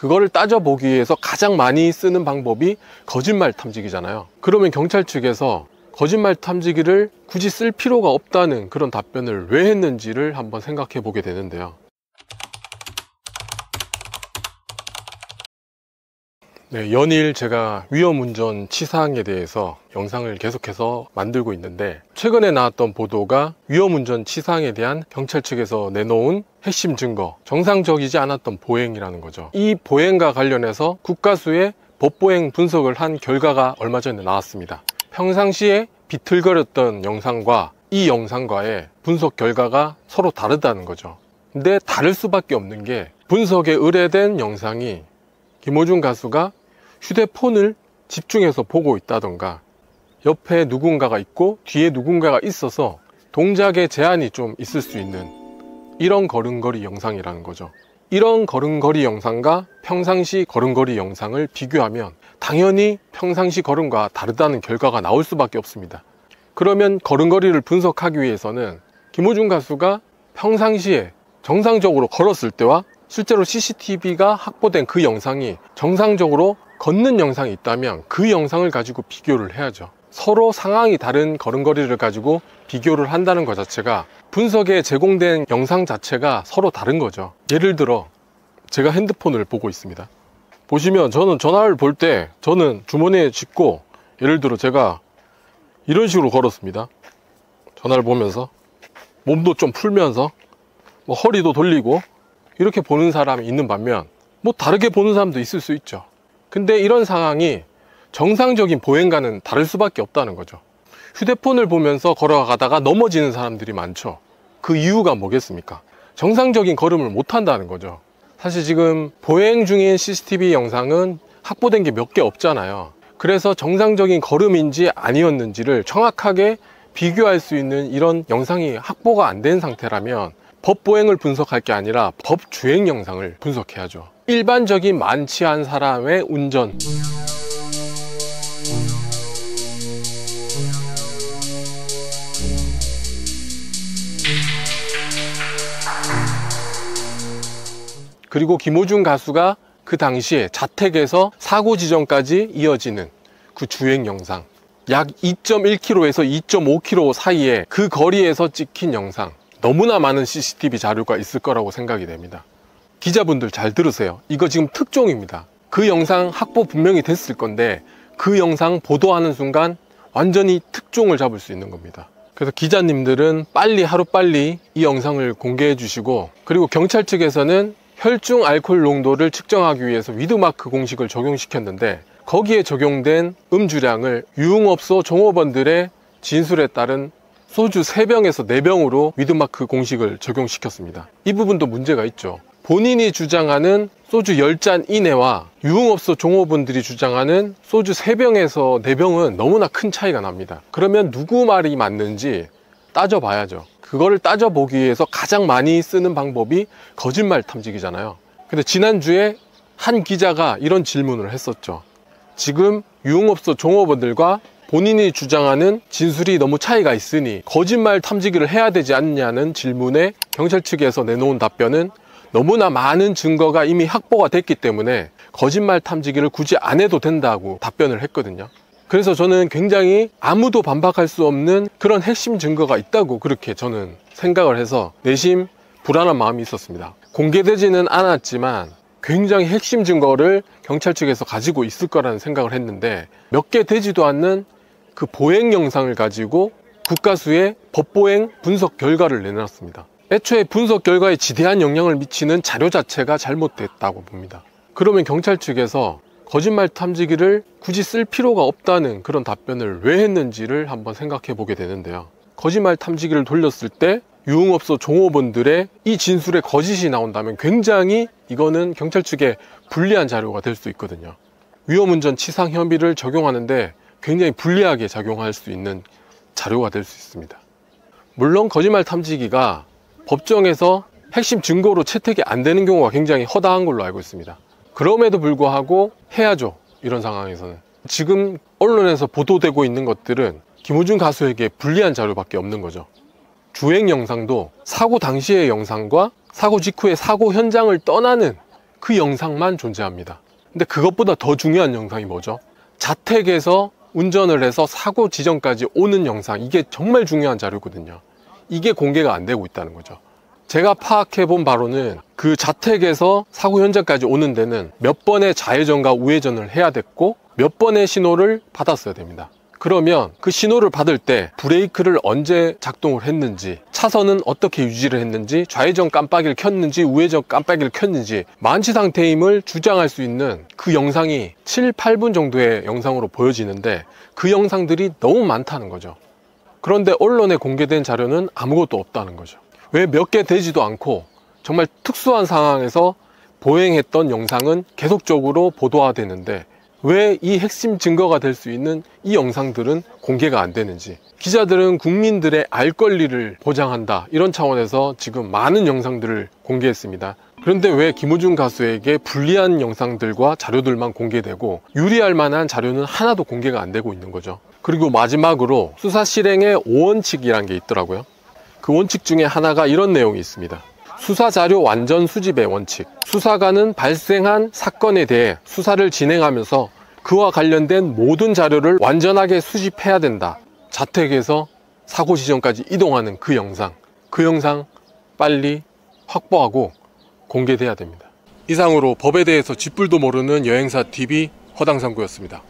그거를 따져보기 위해서 가장 많이 쓰는 방법이 거짓말 탐지기잖아요. 그러면 경찰 측에서 거짓말 탐지기를 굳이 쓸 필요가 없다는 그런 답변을 왜 했는지를 한번 생각해 보게 되는데요. 네, 연일 제가 위험운전 치사항에 대해서 영상을 계속해서 만들고 있는데, 최근에 나왔던 보도가 위험운전 치사항에 대한 경찰 측에서 내놓은 핵심 증거, 정상적이지 않았던 보행이라는 거죠. 이 보행과 관련해서 국가수의 법보행 분석을 한 결과가 얼마 전에 나왔습니다. 평상시에 비틀거렸던 영상과 이 영상과의 분석 결과가 서로 다르다는 거죠. 근데 다를 수밖에 없는 게, 분석에 의뢰된 영상이 김호중 가수가 휴대폰을 집중해서 보고 있다던가, 옆에 누군가가 있고 뒤에 누군가가 있어서 동작에 제한이 좀 있을 수 있는 이런 걸음걸이 영상이라는 거죠. 이런 걸음걸이 영상과 평상시 걸음걸이 영상을 비교하면 당연히 평상시 걸음과 다르다는 결과가 나올 수밖에 없습니다. 그러면 걸음걸이를 분석하기 위해서는 김호중 가수가 평상시에 정상적으로 걸었을 때와 실제로 CCTV가 확보된 그 영상이 정상적으로 걷는 영상이 있다면 그 영상을 가지고 비교를 해야죠. 서로 상황이 다른 걸음걸이를 가지고 비교를 한다는 것 자체가, 분석에 제공된 영상 자체가 서로 다른 거죠. 예를 들어 제가 핸드폰을 보고 있습니다. 보시면 저는 전화를 볼 때 저는 주머니에 쥐고, 예를 들어 제가 이런 식으로 걸었습니다. 전화를 보면서 몸도 좀 풀면서 뭐 허리도 돌리고 이렇게 보는 사람이 있는 반면, 뭐 다르게 보는 사람도 있을 수 있죠. 근데 이런 상황이 정상적인 보행과는 다를 수밖에 없다는 거죠. 휴대폰을 보면서 걸어가다가 넘어지는 사람들이 많죠. 그 이유가 뭐겠습니까? 정상적인 걸음을 못 한다는 거죠. 사실 지금 보행 중인 CCTV 영상은 확보된 게 몇 개 없잖아요. 그래서 정상적인 걸음인지 아니었는지를 정확하게 비교할 수 있는 이런 영상이 확보가 안 된 상태라면 법보행을 분석할 게 아니라 법주행 영상을 분석해야죠. 일반적인 만취한 사람의 운전, 그리고 김호중 가수가 그 당시에 자택에서 사고 지점까지 이어지는 그 주행 영상, 약 2.1km에서 2.5km 사이에 그 거리에서 찍힌 영상, 너무나 많은 CCTV 자료가 있을 거라고 생각이 됩니다. 기자분들 잘 들으세요. 이거 지금 특종입니다. 그 영상 확보 분명히 됐을 건데 그 영상 보도하는 순간 완전히 특종을 잡을 수 있는 겁니다. 그래서 기자님들은 빨리, 하루빨리 이 영상을 공개해 주시고, 그리고 경찰 측에서는 혈중 알코올 농도를 측정하기 위해서 위드마크 공식을 적용시켰는데, 거기에 적용된 음주량을 유흥업소 종업원들의 진술에 따른 소주 3병에서 4병으로 위드마크 공식을 적용시켰습니다. 이 부분도 문제가 있죠. 본인이 주장하는 소주 10잔 이내와 유흥업소 종업원들이 주장하는 소주 3병에서 4병은 너무나 큰 차이가 납니다. 그러면 누구 말이 맞는지 따져봐야죠. 그거를 따져보기 위해서 가장 많이 쓰는 방법이 거짓말 탐지기잖아요. 근데 지난주에 한 기자가 이런 질문을 했었죠. 지금 유흥업소 종업원들과 본인이 주장하는 진술이 너무 차이가 있으니 거짓말 탐지기를 해야 되지 않냐는 질문에 경찰 측에서 내놓은 답변은 너무나 많은 증거가 이미 확보가 됐기 때문에 거짓말 탐지기를 굳이 안 해도 된다고 답변을 했거든요. 그래서 저는 굉장히 아무도 반박할 수 없는 그런 핵심 증거가 있다고 그렇게 저는 생각을 해서 내심 불안한 마음이 있었습니다. 공개되지는 않았지만 굉장히 핵심 증거를 경찰 측에서 가지고 있을 거라는 생각을 했는데, 몇 개 되지도 않는 그 보행 영상을 가지고 국가수의 법보행 분석 결과를 내놨습니다. 애초에 분석 결과에 지대한 영향을 미치는 자료 자체가 잘못됐다고 봅니다. 그러면 경찰 측에서 거짓말 탐지기를 굳이 쓸 필요가 없다는 그런 답변을 왜 했는지를 한번 생각해 보게 되는데요. 거짓말 탐지기를 돌렸을 때 유흥업소 종업원들의 이 진술에 거짓이 나온다면 굉장히 이거는 경찰 측에 불리한 자료가 될 수 있거든요. 위험운전 치상 혐의를 적용하는데 굉장히 불리하게 작용할 수 있는 자료가 될 수 있습니다. 물론 거짓말 탐지기가 법정에서 핵심 증거로 채택이 안 되는 경우가 굉장히 허다한 걸로 알고 있습니다. 그럼에도 불구하고 해야죠. 이런 상황에서는. 지금 언론에서 보도되고 있는 것들은 김호중 가수에게 불리한 자료밖에 없는 거죠. 주행 영상도 사고 당시의 영상과 사고 직후의 사고 현장을 떠나는 그 영상만 존재합니다. 근데 그것보다 더 중요한 영상이 뭐죠? 자택에서 운전을 해서 사고 지점까지 오는 영상, 이게 정말 중요한 자료거든요. 이게 공개가 안 되고 있다는 거죠. 제가 파악해 본 바로는 그 자택에서 사고 현장까지 오는 데는 몇 번의 좌회전과 우회전을 해야 됐고 몇 번의 신호를 받았어야 됩니다. 그러면 그 신호를 받을 때 브레이크를 언제 작동을 했는지, 차선은 어떻게 유지를 했는지, 좌회전 깜빡이를 켰는지 우회전 깜빡이를 켰는지 만취 상태임을 주장할 수 있는 그 영상이 7, 8분 정도의 영상으로 보여지는데 그 영상들이 너무 많다는 거죠. 그런데 언론에 공개된 자료는 아무것도 없다는 거죠. 왜 몇 개 되지도 않고 정말 특수한 상황에서 보행했던 영상은 계속적으로 보도화되는데 왜 이 핵심 증거가 될 수 있는 이 영상들은 공개가 안 되는지, 기자들은 국민들의 알 권리를 보장한다 이런 차원에서 지금 많은 영상들을 공개했습니다. 그런데 왜 김호중 가수에게 불리한 영상들과 자료들만 공개되고 유리할 만한 자료는 하나도 공개가 안 되고 있는 거죠. 그리고 마지막으로 수사 실행의 5원칙이라는 게 있더라고요. 그 원칙 중에 하나가 이런 내용이 있습니다. 수사자료 완전 수집의 원칙. 수사관은 발생한 사건에 대해 수사를 진행하면서 그와 관련된 모든 자료를 완전하게 수집해야 된다. 자택에서 사고 지점까지 이동하는 그 영상 빨리 확보하고 공개돼야 됩니다. 이상으로 법에 대해서 쥐뿔도 모르는 여행사 TV 허당상구였습니다.